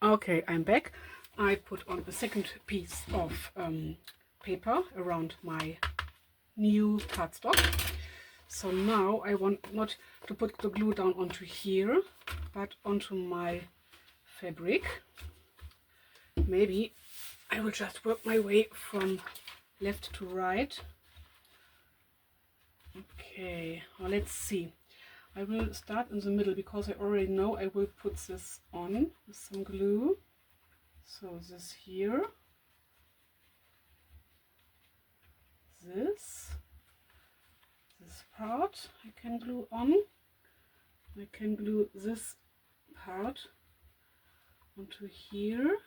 Okay, I'm back. I put on a second piece of paper around my new cardstock. So now I want not to put the glue down onto here, but onto my fabric. Maybe I will just work my way from left to right. Okay, well, let's see. I will start in the middle because I already know I will put this on with some glue. So this here, this part I can glue on. I can glue this part onto here.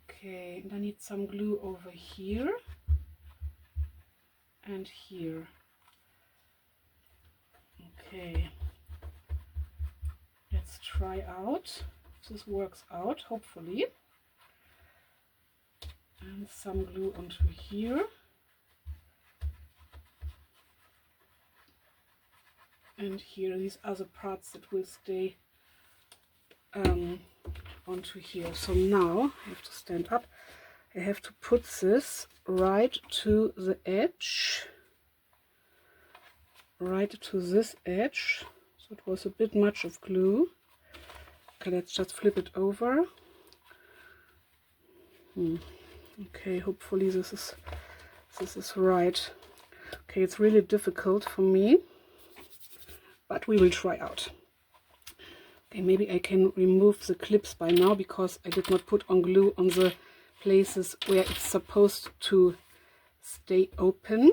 Okay, and I need some glue over here and here. Okay, let's try out if this works out, hopefully. And some glue onto here. And here, these are the parts that will stay onto here. So now I have to stand up. I have to put this right to the edge. Right to this edge. So it was a bit much of glue. Okay, let's just flip it over. Okay, hopefully this is right. Okay, it's really difficult for me, but we will try out. Okay, maybe I can remove the clips by now because I did not put on glue on the places where it's supposed to stay open.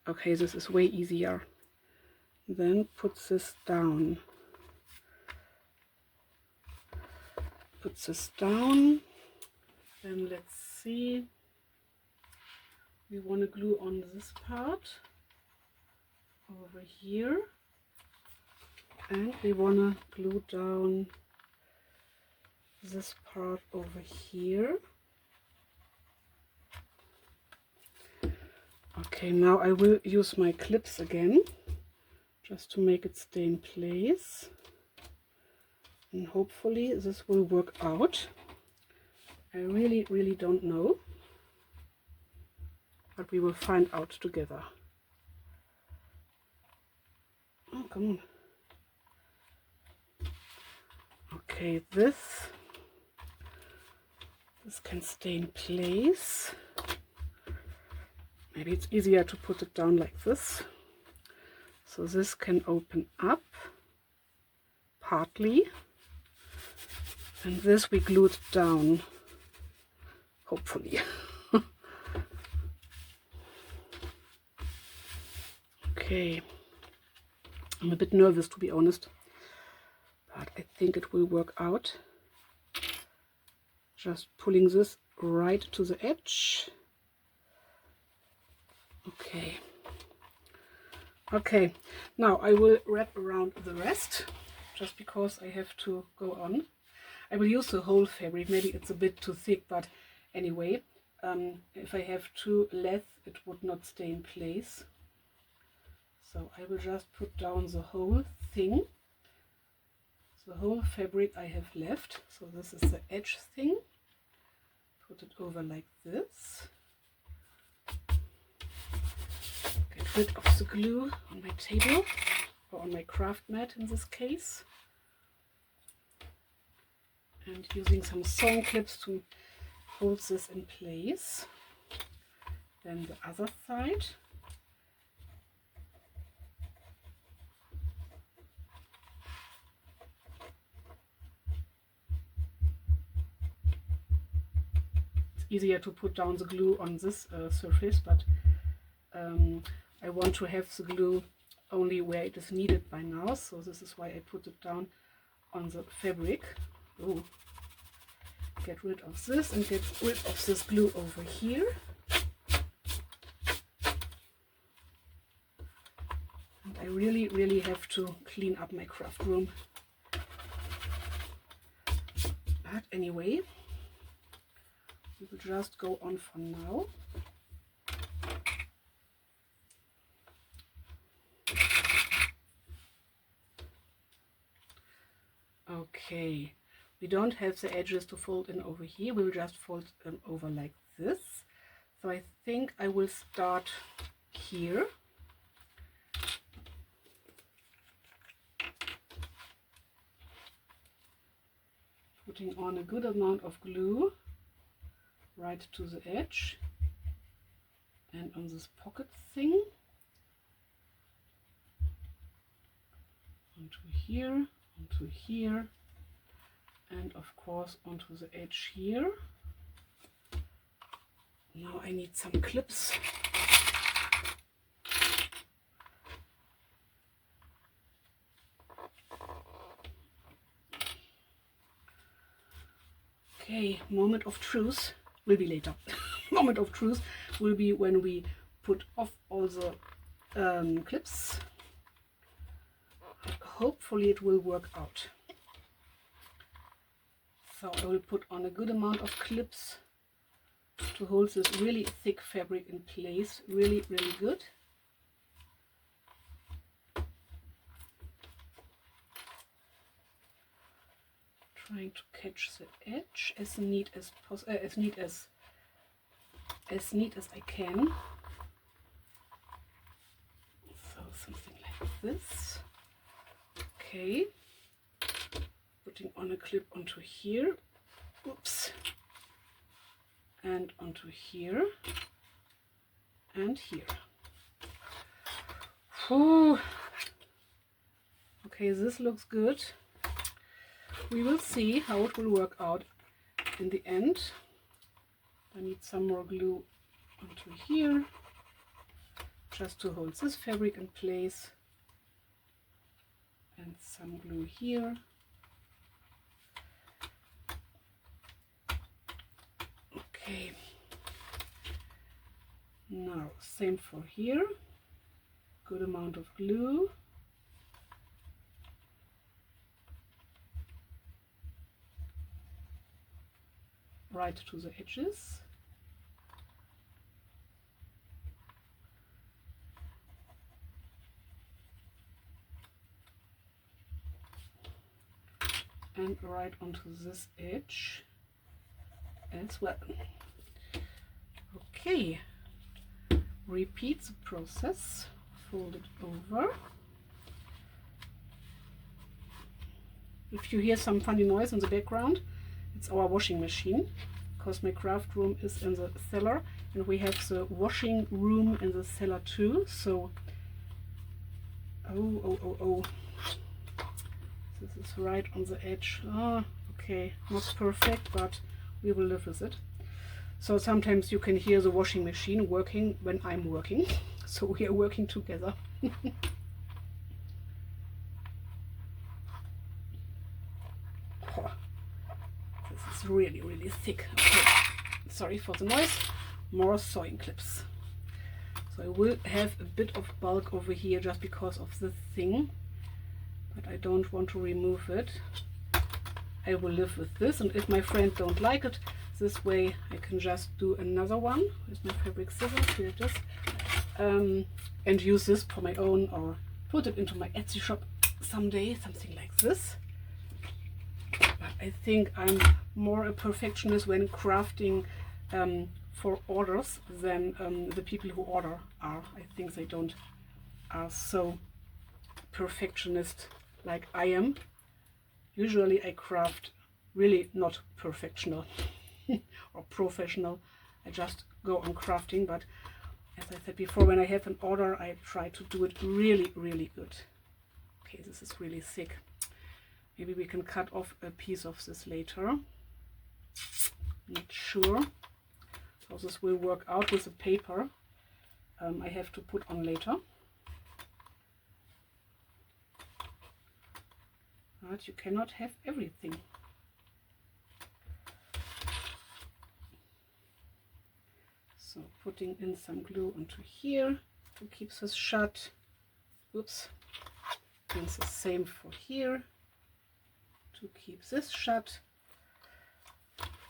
Okay, this is way easier. Then put this down. Put this down. Then let's see. We want to glue on this part over here. And we want to glue down this part over here. Okay, now I will use my clips again, just to make it stay in place. And hopefully this will work out. I really don't know, but we will find out together. Oh, come on. Okay, this can stay in place. Maybe it's easier to put it down like this. So this can open up partly. And this we glued down, hopefully. Okay. I'm a bit nervous, to be honest. But I think it will work out. Just pulling this right to the edge. Okay. Okay, now I will wrap around the rest, just because I have to go on. I will use the whole fabric. Maybe it's a bit too thick, but anyway, if I have too less, it would not stay in place. So I will just put down the whole thing. The whole fabric I have left. So this is the edge thing. Put it over like this. Get rid of the glue on my table, or on my craft mat in this case. And using some sewn clips to hold this in place. Then the other side. It's easier to put down the glue on this surface, but I want to have the glue only where it is needed by now, so this is why I put it down on the fabric. Oh. Get rid of this and get rid of this glue over here. And I really have to clean up my craft room. But anyway, we will just go on for now. Okay, we don't have the edges to fold in over here, we'll just fold them over like this. So I think I will start here. Putting on a good amount of glue right to the edge and on this pocket thing. Onto here, and of course onto the edge here. Now I need some clips. Okay, moment of truth will be later. Moment of truth will be when we put off all the clips. Hopefully it will work out. So I will put on a good amount of clips to hold this really thick fabric in place. Really good. Trying to catch the edge as neat as I can. So something like this. Okay, putting on a clip onto here, oops, and onto here and here. Whew. Okay, this looks good. We will see how it will work out in the end. I need some more glue onto here just to hold this fabric in place. And some glue here. Okay. Now, same for here. Good amount of glue. Right to the edges. And right onto this edge as well. Okay, repeat the process, fold it over. If you hear some funny noise in the background, it's our washing machine, because my craft room is in the cellar and we have the washing room in the cellar too. So oh, this is right on the edge. Okay, not perfect, but we will live with it. So sometimes you can hear the washing machine working when I'm working. So we are working together. Oh, this is really thick. Okay, sorry for the noise. More sewing clips. So I will have a bit of bulk over here just because of this thing. But I don't want to remove it. I will live with this, and if my friend don't like it this way, I can just do another one with my fabric scissors. Here it is, and use this for my own, or put it into my Etsy shop someday, something like this. But I think I'm more a perfectionist when crafting for orders than the people who order are. I think they don't are so perfectionist like I am. Usually I craft really not perfectional or professional. I just go on crafting, but as I said before, when I have an order, I try to do it really good. Okay, this is really thick. Maybe we can cut off a piece of this later. Not sure how this will work out with the paper I have to put on later. But you cannot have everything. So putting in some glue onto here to keep this shut. Oops. And the same for here to keep this shut.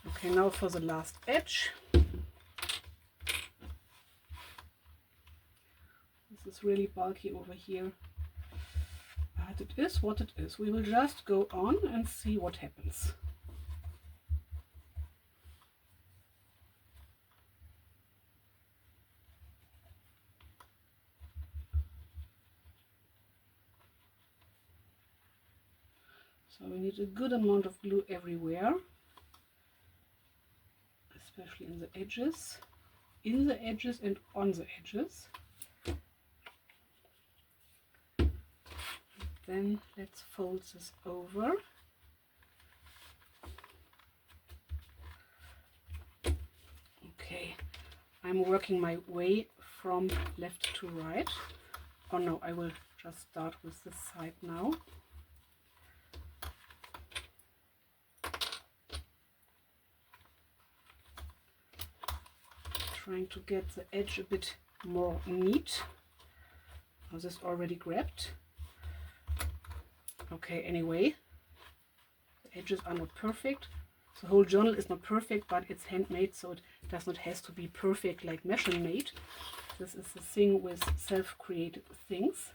Okay, now for the last edge. This is really bulky over here. But But it is what it is. We will just go on and see what happens. So we need a good amount of glue everywhere, especially in the edges and on the edges. Then let's fold this over. Okay, I'm working my way from left to right. Oh no, I will just start with this side now. Trying to get the edge a bit more neat. Oh, this already grabbed. Okay, anyway, the edges are not perfect. The whole journal is not perfect, but it's handmade, so it does not have to be perfect like machine made. This is the thing with self-created things,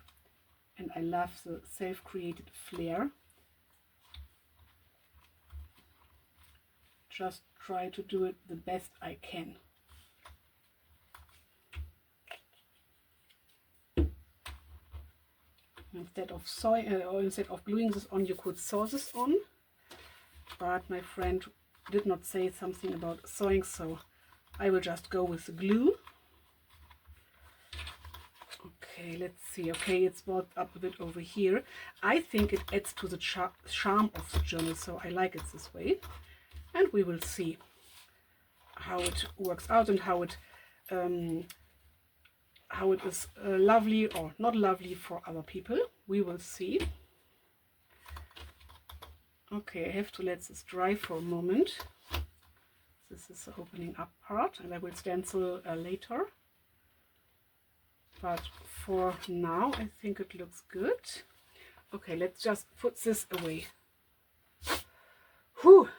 and I love the self-created flair. Just try to do it the best I can. Instead of gluing this on, you could sew this on, but my friend did not say something about sewing, so I will just go with the glue. Okay, let's see. Okay, it's brought up a bit over here. I think it adds to the charm of the journal, so I like it this way. And we will see how it works out and how it is lovely or not lovely for other people. We will see. Okay, I have to let this dry for a moment. This is the opening up part, and I will stencil later. But for now, I think it looks good. Okay, let's just put this away. Whew.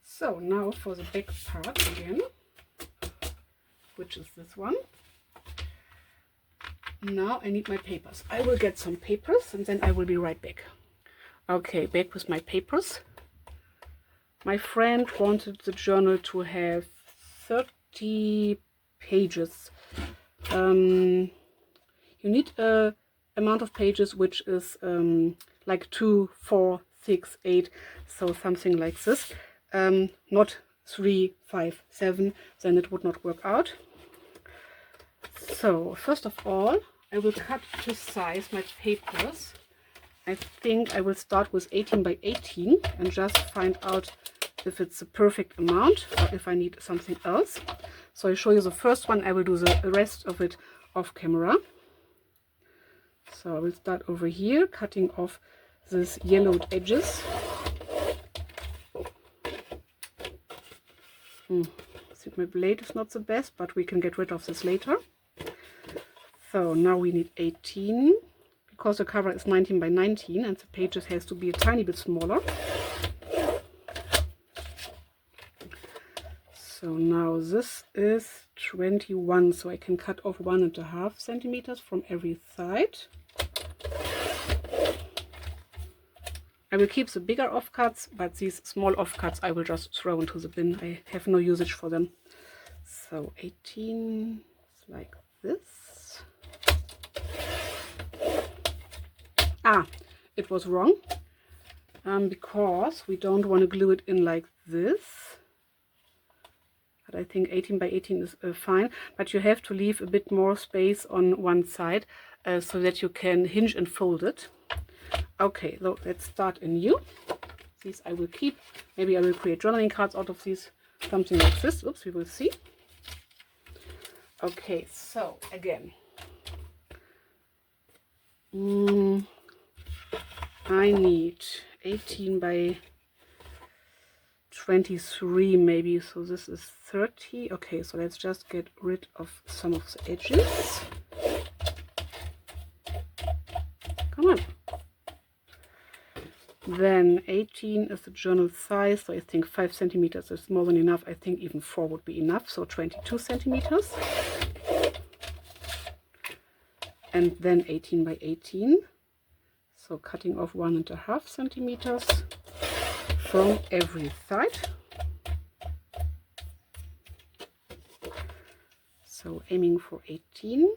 So now for the back part again, which is this one. Now I need my papers. I will get some papers and then I will be right back. Okay, back with my papers. My friend wanted the journal to have 30 pages. You need a amount of pages which is like 2, 4, 6, 8, so something like this. Not 3, 5, 7, then it would not work out. So first of all, I will cut to size my papers. I think I will start with 18 by 18 and just find out if it's the perfect amount or if I need something else. So I show you the first one. I will do the rest of it off camera. So I will start over here, cutting off these yellowed edges. I think my blade is not the best, but we can get rid of this later. So now we need 18, because the cover is 19 by 19 and the pages has to be a tiny bit smaller. So now this is 21, so I can cut off 1.5 centimeters from every side. I will keep the bigger offcuts, but these small offcuts I will just throw into the bin. I have no usage for them. So 18 is like this. Ah, it was wrong, because we don't want to glue it in like this. But I think 18 by 18 is fine, but you have to leave a bit more space on one side so that you can hinge and fold it. Okay, so let's start anew. These I will keep. Maybe I will create journaling cards out of these, something like this. Oops, we will see. Okay, so again, I need 18 by 23 maybe, so this is 30. Okay, so let's just get rid of some of the edges. Come on. Then 18 is the journal size, so I think 5 centimeters is more than enough. I think even 4 would be enough, so 22 centimeters. and then 18 by 18. So cutting off 1.5 centimeters from every side. So aiming for 18.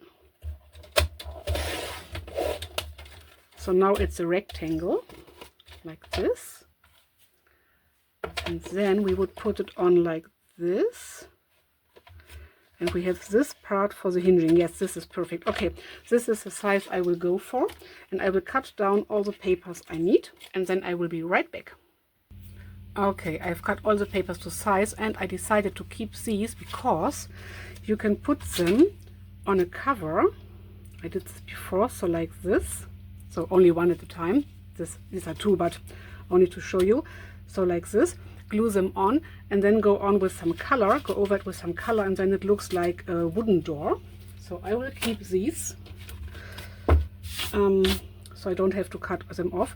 So now it's a rectangle like this. And then we would put it on like this. And we have this part for the hinging. Yes, this is perfect. Okay, this is the size I will go for. And I will cut down all the papers I need. And then I will be right back. Okay, I've cut all the papers to size. And I decided to keep these because you can put them on a cover. I did this before, so like this. So only one at a time. These are two, but only to show you. So like this. Glue them on and then go on with some color, go over it with some color, and then it looks like a wooden door. So I will keep these so I don't have to cut them off.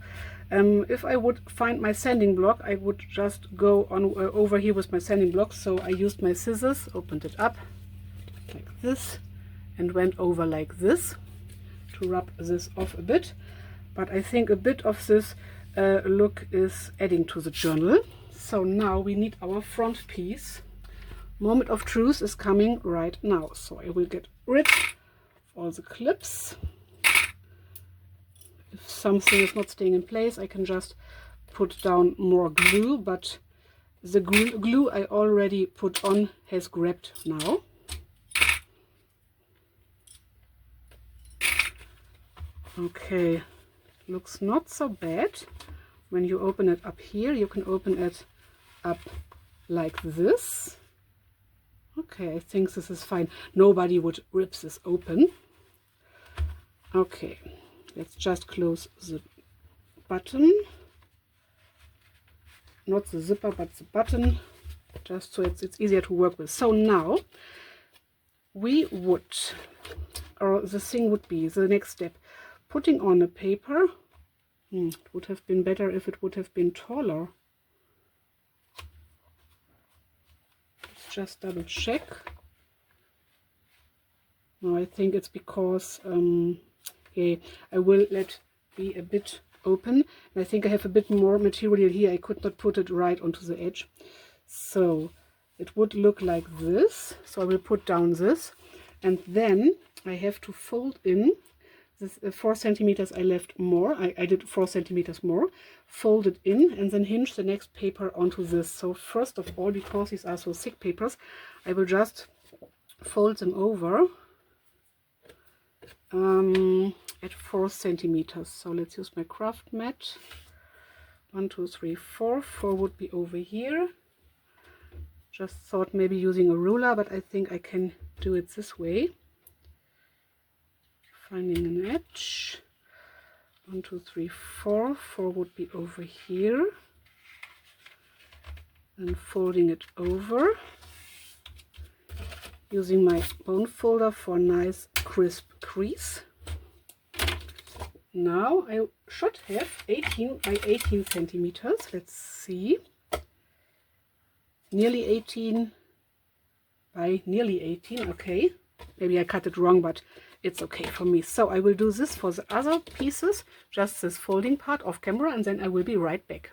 If I would find my sanding block, I would just go on over here with my sanding block. So I used my scissors, opened it up like this and went over like this to rub this off a bit. But I think a bit of this look is adding to the journal. So now we need our front piece. Moment of truth is coming right now. So I will get rid of all the clips. If something is not staying in place, I can just put down more glue, but the glue I already put on has grabbed now. Okay, looks not so bad. When you open it up here, you can open it up like this. Okay, I think this is fine. Nobody would rip this open. Okay, let's just close the button. Not the zipper, but the button, just so it's easier to work with. So now we would, or the thing would be, the next step, putting on a paper. It would have been better if it would have been taller. Let's just double check. No, I think it's because yeah, I will let be a bit open. And I think I have a bit more material here. I could not put it right onto the edge. So it would look like this. So I will put down this. And then I have to fold in. This 4 centimeters I left more. I did 4 centimeters more. Fold it in and then hinge the next paper onto this. So first of all, because these are so thick papers, I will just fold them over at 4 centimeters. So let's use my craft mat. 1, 2, 3, 4. 4 would be over here. Just thought maybe using a ruler, but I think I can do it this way. Finding an edge. 1, 2, 3, 4. 4 would be over here. And folding it over. Using my bone folder for a nice crisp crease. Now I should have 18 by 18 centimeters. Let's see. Nearly 18 by nearly 18. Okay. Maybe I cut it wrong, but it's okay for me. So I will do this for the other pieces, just this folding part off camera, and then I will be right back.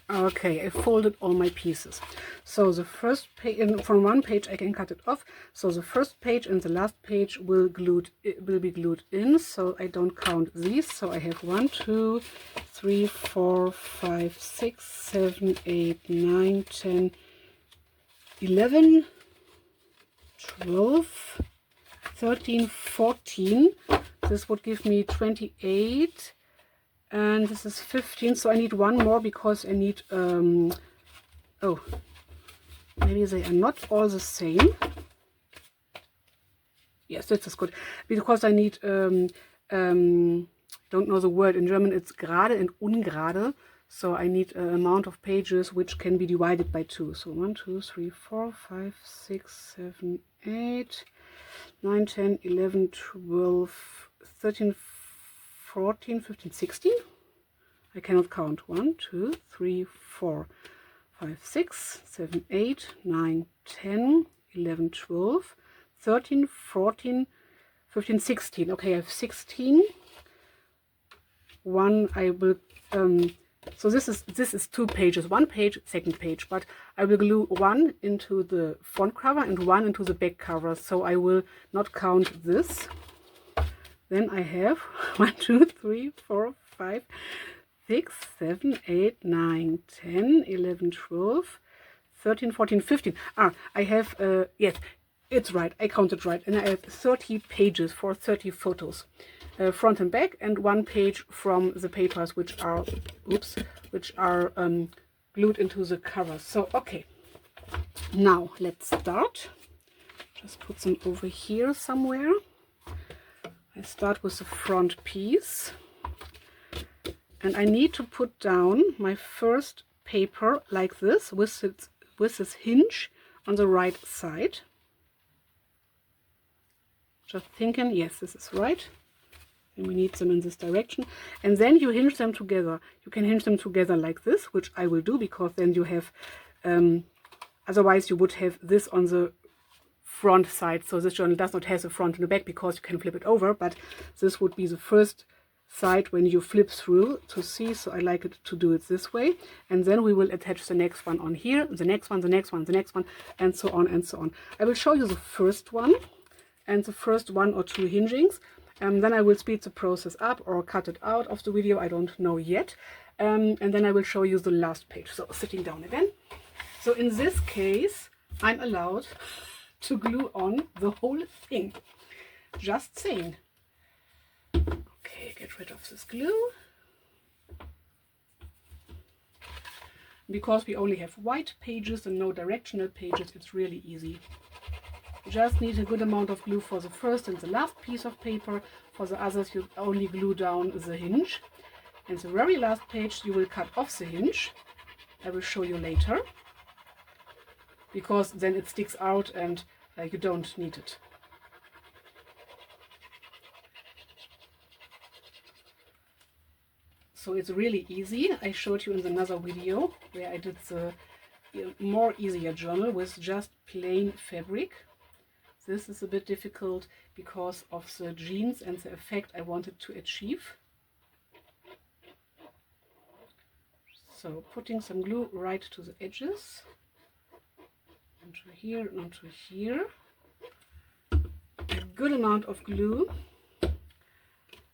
Okay, I folded all my pieces. So the first page, from one page I can cut it off. So the first page and the last page will be glued in. So I don't count these. So I have 1, 2, 3, 4, 5, 6, 7, 8, 9, 10, 11, 12, 13, 14. This would give me 28. And this is 15, so I need one more because I need, oh, maybe they are not all the same. Yes, this is good. Because I need, don't know the word. In German it's gerade and ungerade. So I need an amount of pages which can be divided by 2. So 1, 2, 3, 4, 5, 6, 7, 8, 9, 10, 11, 12, 13, 14, 15, 16. I cannot count. 1, 2, 3, 4, 5, 6, 7, 8, 9, 10, 11, 12, 13, 14, 15, 16. Okay, I have 16. One I will so this is 2 pages, 1 page, second page, but I will glue 1 into the front cover and 1 into the back cover, so I will not count this. Then I have 1, 2, 3, 4, 5, 6, 7, 8, 9, 10, 11, 12, 13, 14, 15. I have yes, it's right, I counted right, and I have 30 pages for 30 photos. Front and back, and 1 page from the papers which are glued into the cover. So okay, now let's start. Just put them over here somewhere. I start with the front piece, and I need to put down my first paper like this with this hinge on the right side. Just thinking, yes, this is right. And we need them in this direction, and then you hinge them together. You can hinge them together like this, which I will do, because then you have otherwise you would have this on the front side. So this journal does not have the front and the back, because you can flip it over, but this would be the first side when you flip through to see. So I like it to do it this way, and then we will attach the next one on here, the next one, the next one, the next one, and so on and so on. I will show you the first one and the first 1 or 2 hingings. Then I will speed the process up or cut it out of the video, I don't know yet. And then I will show you the last page. So sitting down again. So in this case, I'm allowed to glue on the whole thing. Just saying. Okay, get rid of this glue. Because we only have white pages and no directional pages, it's really easy. You just need a good amount of glue for the first and the last piece of paper. For the others, you only glue down the hinge. And the very last page, you will cut off the hinge. I will show you later, because then it sticks out and you don't need it. So it's really easy. I showed you in another video where I did the more easier journal with just plain fabric. This is a bit difficult because of the jeans and the effect I wanted to achieve. So putting some glue right to the edges, onto here and onto here. A good amount of glue.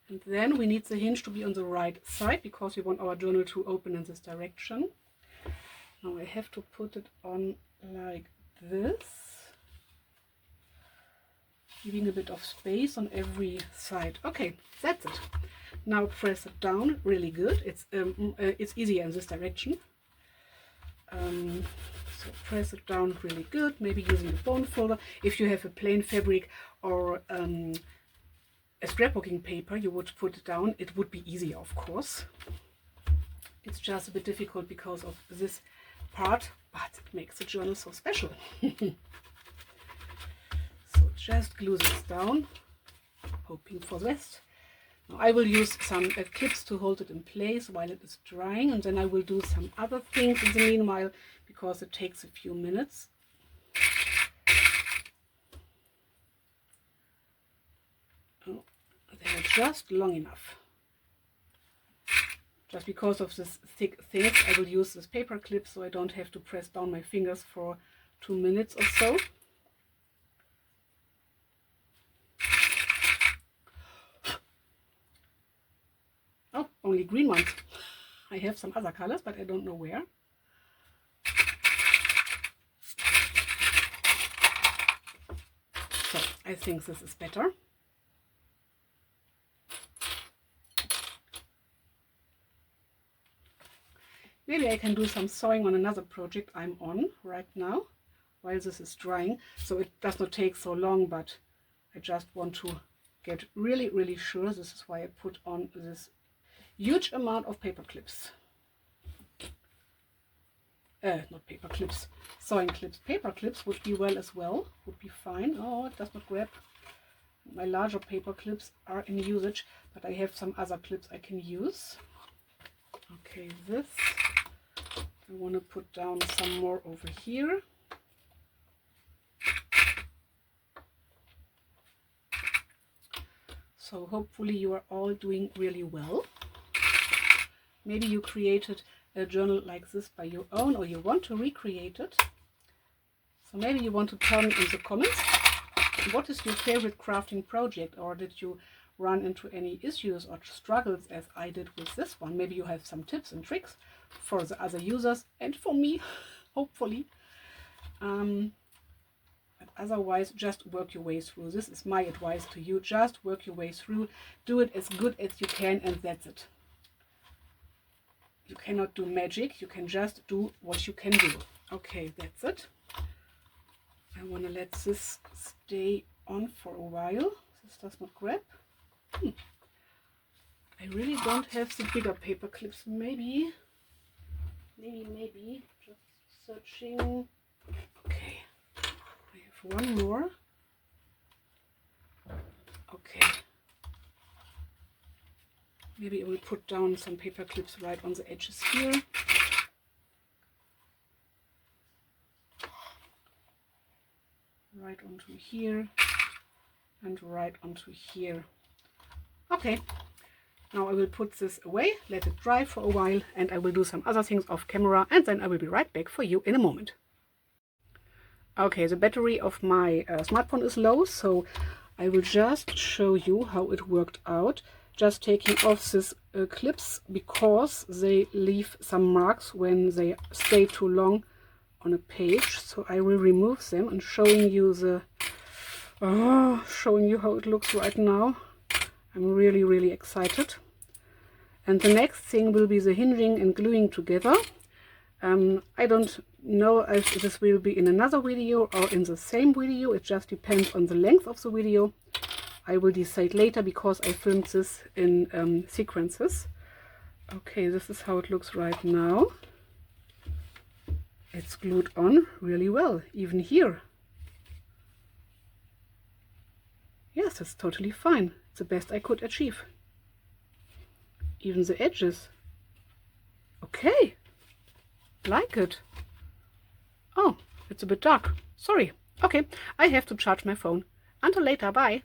And then we need the hinge to be on the right side, because we want our journal to open in this direction. Now I have to put it on like this, leaving a bit of space on every side. Okay, that's it. Now press it down really good. It's easier in this direction. So press it down really good, maybe using a bone folder. If you have a plain fabric or a scrapbooking paper, you would put it down. It would be easier, of course. It's just a bit difficult because of this part, but it makes the journal so special. Just glue this down, hoping for the best. Now I will use some clips to hold it in place while it is drying, and then I will do some other things in the meanwhile, because it takes a few minutes. Oh, they are just long enough. Just because of this thick thing, I will use this paper clip so I don't have to press down my fingers for 2 minutes or so. Oh, only green ones. I have some other colors, but I don't know where. So I think this is better. Maybe I can do some sewing on another project I'm on right now while this is drying. So it does not take so long, but I just want to get really sure. This is why I put on this huge amount of paper clips. Not paper clips, sewing clips. Paper clips would be well as well, would be fine. Oh, it does not grab. My larger paper clips are in usage, but I have some other clips I can use. Okay, this. I want to put down some more over here. So hopefully you are all doing really well. Maybe you created a journal like this by your own, or you want to recreate it. So maybe you want to tell me in the comments, what is your favorite crafting project, or did you run into any issues or struggles as I did with this one? Maybe you have some tips and tricks for the other users and for me, hopefully. But otherwise, just work your way through. This is my advice to you. Just work your way through. Do it as good as you can, and that's it. You cannot do magic. You can just do what you can do. Okay, that's it. I want to let this stay on for a while. This does not grab. I really don't have the bigger paper clips. Maybe. Just searching. Okay. I have one more. Okay. Maybe I will put down some paper clips right on the edges here. Right onto here and right onto here. Okay, now I will put this away, let it dry for a while, and I will do some other things off camera, and then I will be right back for you in a moment. Okay, the battery of my smartphone is low, so I will just show you how it worked out. Just taking off these clips because they leave some marks when they stay too long on a page. So I will remove them and showing you how it looks right now. I'm really excited. And the next thing will be the hinging and gluing together. I don't know if this will be in another video or in the same video. It just depends on the length of the video. I will decide later because I filmed this in sequences. Okay, this is how it looks right now. It's glued on really well, even here. Yes, it's totally fine. It's the best I could achieve. Even the edges. Okay, like it. Oh, it's a bit dark. Sorry. Okay, I have to charge my phone. Until later, bye.